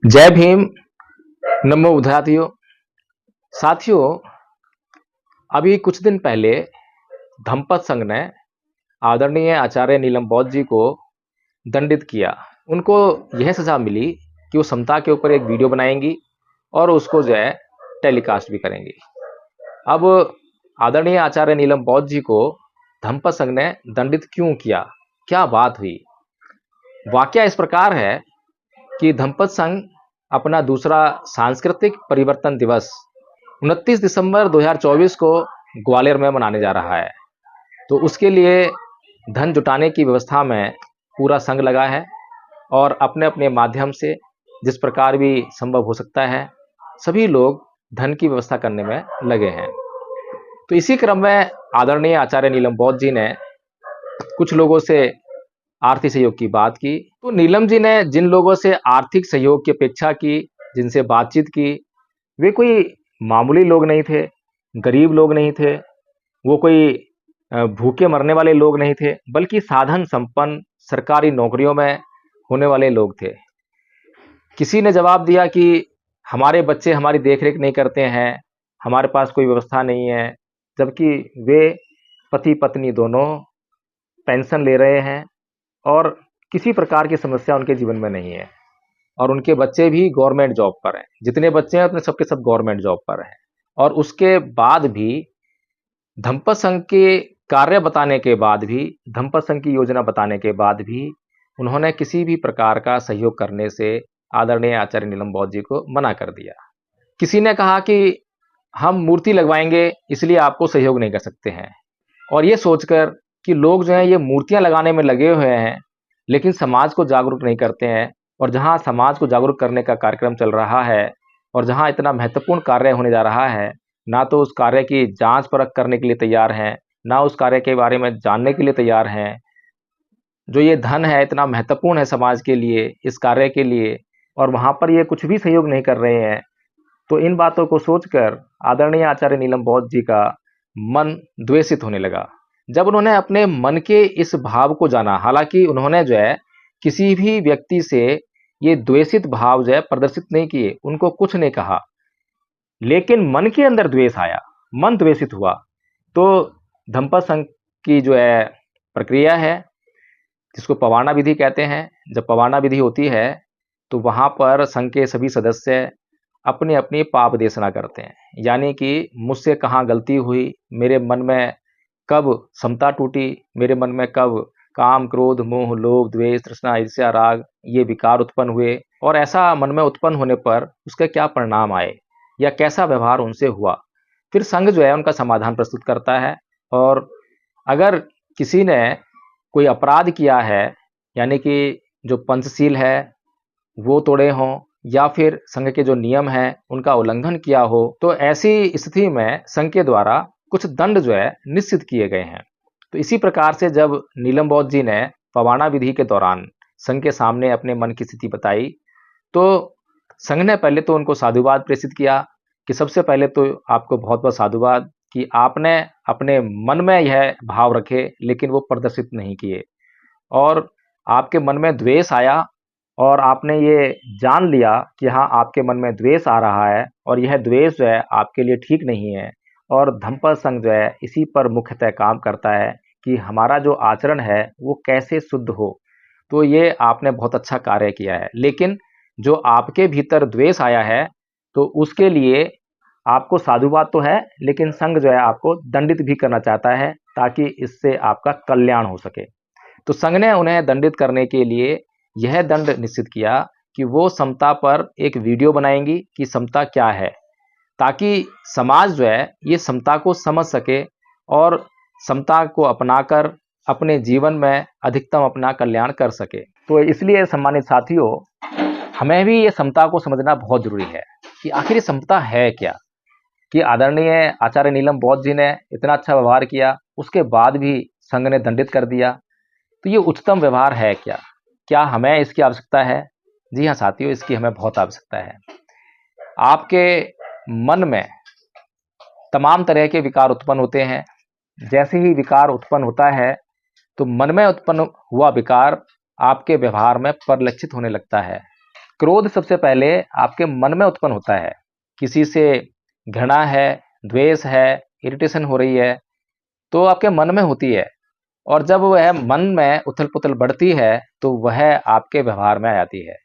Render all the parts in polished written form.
जय भीम। नमो बुद्धातियो। साथियों, अभी कुछ दिन पहले धम्मपद संघ ने आदरणीय आचार्य नीलम बौद्ध जी को दंडित किया। उनको यह सजा मिली कि वो समता के ऊपर एक वीडियो बनाएंगी और उसको टेलीकास्ट भी करेंगी। अब आदरणीय आचार्य नीलम बौद्ध जी को धम्मपद संघ ने दंडित क्यों किया, क्या बात हुई? वाकया इस प्रकार है कि धम्मपद संघ अपना दूसरा सांस्कृतिक परिवर्तन दिवस 29 दिसंबर 2024 को ग्वालियर में मनाने जा रहा है। तो उसके लिए धन जुटाने की व्यवस्था में पूरा संघ लगा है और अपने अपने माध्यम से जिस प्रकार भी संभव हो सकता है सभी लोग धन की व्यवस्था करने में लगे हैं। तो इसी क्रम में आदरणीय आचार्य नीलम बौद्ध जी ने कुछ लोगों से आर्थिक सहयोग की बात की। तो नीलम जी ने जिन लोगों से आर्थिक सहयोग की अपेक्षा की, जिनसे बातचीत की, वे कोई मामूली लोग नहीं थे, गरीब लोग नहीं थे, वो कोई भूखे मरने वाले लोग नहीं थे, बल्कि साधन संपन्न सरकारी नौकरियों में होने वाले लोग थे। किसी ने जवाब दिया कि हमारे बच्चे हमारी देखरेख नहीं करते हैं, हमारे पास कोई व्यवस्था नहीं है, जबकि वे पति पत्नी दोनों पेंशन ले रहे हैं और किसी प्रकार की समस्या उनके जीवन में नहीं है और उनके बच्चे भी गवर्नमेंट जॉब पर हैं। जितने बच्चे हैं उतने सबके सब गवर्नमेंट जॉब पर हैं। और उसके बाद भी धम्मपद संघ के कार्य बताने के बाद भी, धम्मपद संघ की योजना बताने के बाद भी उन्होंने किसी भी प्रकार का सहयोग करने से आदरणीय आचार्य नीलम बौद्ध जी को मना कर दिया। किसी ने कहा कि हम मूर्ति लगवाएंगे इसलिए आपको सहयोग नहीं कर सकते हैं, और ये सोचकर कि लोग ये मूर्तियां लगाने में लगे हुए हैं लेकिन समाज को जागरूक नहीं करते हैं। और जहां समाज को जागरूक करने का कार्यक्रम चल रहा है और जहां इतना महत्वपूर्ण कार्य होने जा रहा है, ना तो उस कार्य की जांच परख करने के लिए तैयार हैं, ना उस कार्य के बारे में जानने के लिए तैयार हैं। जो ये धन है इतना महत्वपूर्ण है समाज के लिए, इस कार्य के लिए, और वहां पर ये कुछ भी सहयोग नहीं कर रहे हैं। तो इन बातों को सोचकर आदरणीय आचार्य नीलम बौद्ध जी का मन द्वेषित होने लगा। जब उन्होंने अपने मन के इस भाव को जाना, हालांकि उन्होंने किसी भी व्यक्ति से ये द्वेषित भाव प्रदर्शित नहीं किए, उनको कुछ नहीं कहा, लेकिन मन के अंदर द्वेष आया, मन द्वेषित हुआ। तो धम्मपद संघ की प्रक्रिया है जिसको पवाना विधि कहते हैं। जब पवाना विधि होती है तो वहां पर संघ के सभी सदस्य अपनी अपनी पाप देशना करते हैं, यानी कि मुझसे कहाँ गलती हुई, मेरे मन में कब समता टूटी, मेरे मन में कब काम क्रोध मोह लोभ द्वेष तृष्णा ईर्ष्या राग ये विकार उत्पन्न हुए, और ऐसा मन में उत्पन्न होने पर उसके क्या परिणाम आए या कैसा व्यवहार उनसे हुआ। फिर संघ उनका समाधान प्रस्तुत करता है। और अगर किसी ने कोई अपराध किया है, यानी कि जो पंचशील है वो तोड़े हों या फिर संघ के जो नियम हैं उनका उल्लंघन किया हो, तो ऐसी स्थिति में संघ के द्वारा कुछ दंड निश्चित किए गए हैं। तो इसी प्रकार से जब नीलम बौद्ध जी ने पवाना विधि के दौरान संघ के सामने अपने मन की स्थिति बताई, तो संघ ने पहले तो उनको साधुवाद प्रेषित किया कि सबसे पहले तो आपको बहुत बहुत साधुवाद कि आपने अपने मन में यह भाव रखे लेकिन वो प्रदर्शित नहीं किए, और आपके मन में द्वेष आया और आपने ये जान लिया कि हाँ आपके मन में द्वेष आ रहा है और यह द्वेष आपके लिए ठीक नहीं है। और धम्मपद संघ इसी पर मुख्यतः काम करता है कि हमारा जो आचरण है वो कैसे शुद्ध हो। तो ये आपने बहुत अच्छा कार्य किया है, लेकिन जो आपके भीतर द्वेष आया है तो उसके लिए आपको साधुवाद तो है, लेकिन संघ आपको दंडित भी करना चाहता है ताकि इससे आपका कल्याण हो सके। तो संघ ने उन्हें दंडित करने के लिए यह दंड निश्चित किया कि वो समता पर एक वीडियो बनाएंगी कि समता क्या है, ताकि समाज ये समता को समझ सके और समता को अपनाकर अपने जीवन में अधिकतम अपना कल्याण कर सके। तो इसलिए सम्मानित साथियों, हमें भी ये समता को समझना बहुत जरूरी है कि आखिर ये समता है क्या। कि आदरणीय आचार्य नीलम बौद्ध जी ने इतना अच्छा व्यवहार किया, उसके बाद भी संघ ने दंडित कर दिया, तो ये उच्चतम व्यवहार है क्या? क्या हमें इसकी आवश्यकता है? जी हाँ साथियों, इसकी हमें बहुत आवश्यकता है। आपके मन में तमाम तरह के विकार उत्पन्न होते हैं। जैसे ही विकार उत्पन्न होता है तो मन में उत्पन्न हुआ विकार आपके व्यवहार में परिलक्षित होने लगता है। क्रोध सबसे पहले आपके मन में उत्पन्न होता है। किसी से घृणा है, द्वेष है, इरिटेशन हो रही है, तो आपके मन में होती है और जब वह मन में उथल-पुथल बढ़ती है, तो वह आपके व्यवहार में आ जाती है।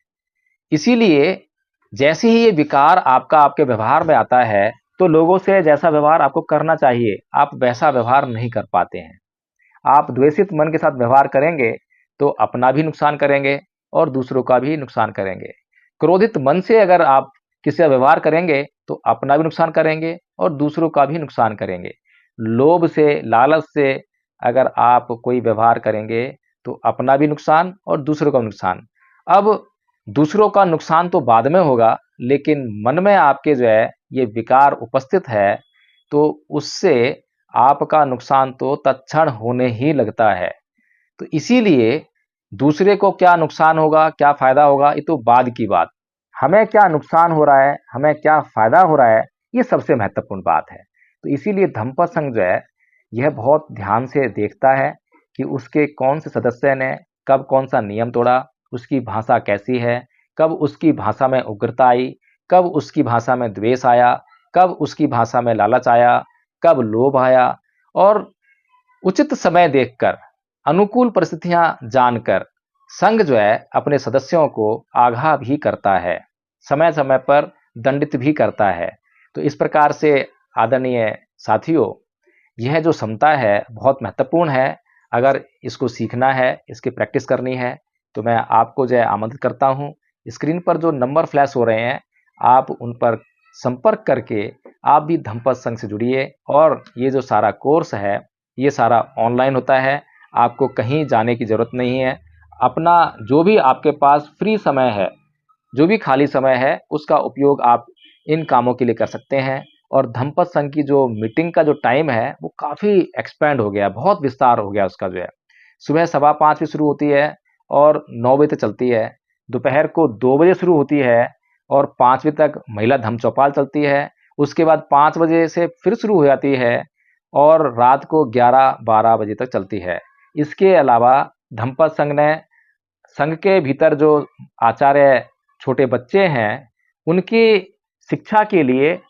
इसीलिए जैसे ही ये विकार आपके व्यवहार में आता है, तो लोगों से जैसा व्यवहार आपको करना चाहिए, आप वैसा व्यवहार नहीं कर पाते हैं। आप द्वेषित मन के साथ व्यवहार करेंगे, तो अपना भी नुकसान करेंगे और दूसरों का भी नुकसान करेंगे। क्रोधित मन से अगर आप किसी से व्यवहार करेंगे, तो अपना भी नुकसान करेंगे और दूसरों का भी नुकसान करेंगे। लोभ से, लालच से अगर आप कोई व्यवहार करेंगे, तो अपना भी नुकसान और दूसरों का भी नुकसान। अब दूसरों का नुकसान तो बाद में होगा, लेकिन मन में आपके जो है ये विकार उपस्थित है, तो उससे आपका नुकसान तो तत्क्षण होने ही लगता है। तो इसीलिए दूसरे को क्या नुकसान होगा, क्या फ़ायदा होगा, ये तो बाद की बात। हमें क्या नुकसान हो रहा है, हमें क्या फ़ायदा हो रहा है, ये सबसे महत्वपूर्ण बात है। तो इसीलिए धम्मपद संघ जो है, यह बहुत ध्यान से देखता है कि उसके कौन से सदस्य ने कब कौन-सा नियम तोड़ा, उसकी भाषा कैसी है, कब उसकी भाषा में उग्रता आई, कब उसकी भाषा में द्वेष आया, कब उसकी भाषा में लालच आया, कब लोभ आया और उचित समय देखकर, अनुकूल परिस्थितियां जानकर संघ जो है अपने सदस्यों को आगाह भी करता है, समय-समय पर दंडित भी करता है। तो इस प्रकार से आदरणीय साथियों, यह जो क्षमता है बहुत महत्वपूर्ण है। अगर इसको सीखना है, इसकी प्रैक्टिस करनी है, तो मैं आपको जो है आमंत्रित करता हूँ। स्क्रीन पर जो नंबर फ्लैश हो रहे हैं, आप उन पर संपर्क करके आप भी धम्मपद संघ से जुड़िए और ये जो सारा कोर्स है, ये सारा ऑनलाइन होता है। आपको कहीं जाने की ज़रूरत नहीं है। अपना जो भी आपके पास फ्री समय है, जो भी खाली समय है, उसका उपयोग आप इन कामों के लिए कर सकते हैं। और धम्मपद संघ की जो मीटिंग का जो टाइम है, वो काफ़ी एक्सपेंड हो गया, बहुत विस्तार हो गया उसका जो है। सुबह 5:15 बजे शुरू होती है और 9 बजे तक चलती है। दोपहर को 2 बजे शुरू होती है और 5 बजे तक महिला धम्म चौपाल चलती है। उसके बाद 5 बजे से फिर शुरू हो जाती है और रात को 11-12 बजे तक चलती है। इसके अलावा धम्मपद संघ ने संघ के भीतर जो आचार्य छोटे बच्चे हैं, उनकी शिक्षा के लिए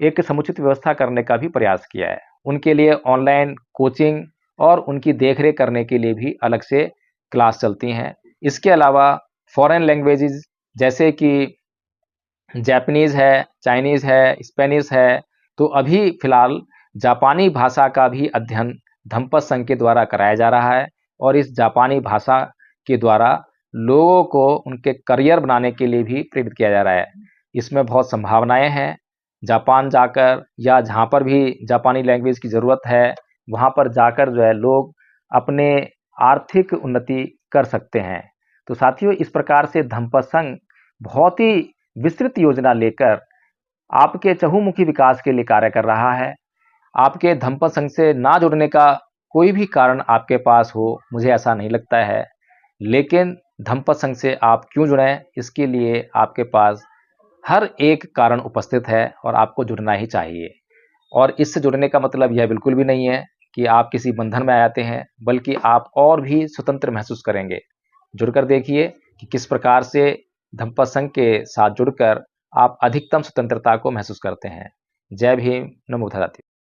एक समुचित व्यवस्था करने का भी प्रयास किया है। उनके लिए ऑनलाइन कोचिंग और उनकी देखरेख करने के लिए भी अलग से क्लास चलती हैं। इसके अलावा फॉरेन लैंग्वेजेज़ जैसे कि जापानीज़ है, चाइनीज़ है, स्पेनिश है, तो अभी फ़िलहाल जापानी भाषा का भी अध्ययन धम्मपद संघ के द्वारा कराया जा रहा है और इस जापानी भाषा के द्वारा लोगों को उनके करियर बनाने के लिए भी प्रेरित किया जा रहा है। इसमें बहुत संभावनाएँ हैं। जापान जाकर या जहाँ पर भी जापानी लैंग्वेज की ज़रूरत है, वहाँ पर जाकर जो है लोग अपने आर्थिक उन्नति कर सकते हैं। तो साथियों, इस प्रकार से धम्मपद संघ बहुत ही विस्तृत योजना लेकर आपके चहुमुखी विकास के लिए कार्य कर रहा है। आपके धम्मपद संघ से ना जुड़ने का कोई भी कारण आपके पास हो, मुझे ऐसा नहीं लगता है। लेकिन धम्मपद संघ से आप क्यों जुड़ें, इसके लिए आपके पास हर एक कारण उपस्थित है और आपको जुड़ना ही चाहिए। और इससे जुड़ने का मतलब यह बिल्कुल भी नहीं है कि आप किसी बंधन में आ जाते हैं, बल्कि आप और भी स्वतंत्र महसूस करेंगे। जुड़कर देखिए कि किस प्रकार से धम्मपद संघ के साथ जुड़कर आप अधिकतम स्वतंत्रता को महसूस करते हैं। जय भीम, नमो बुद्धाय।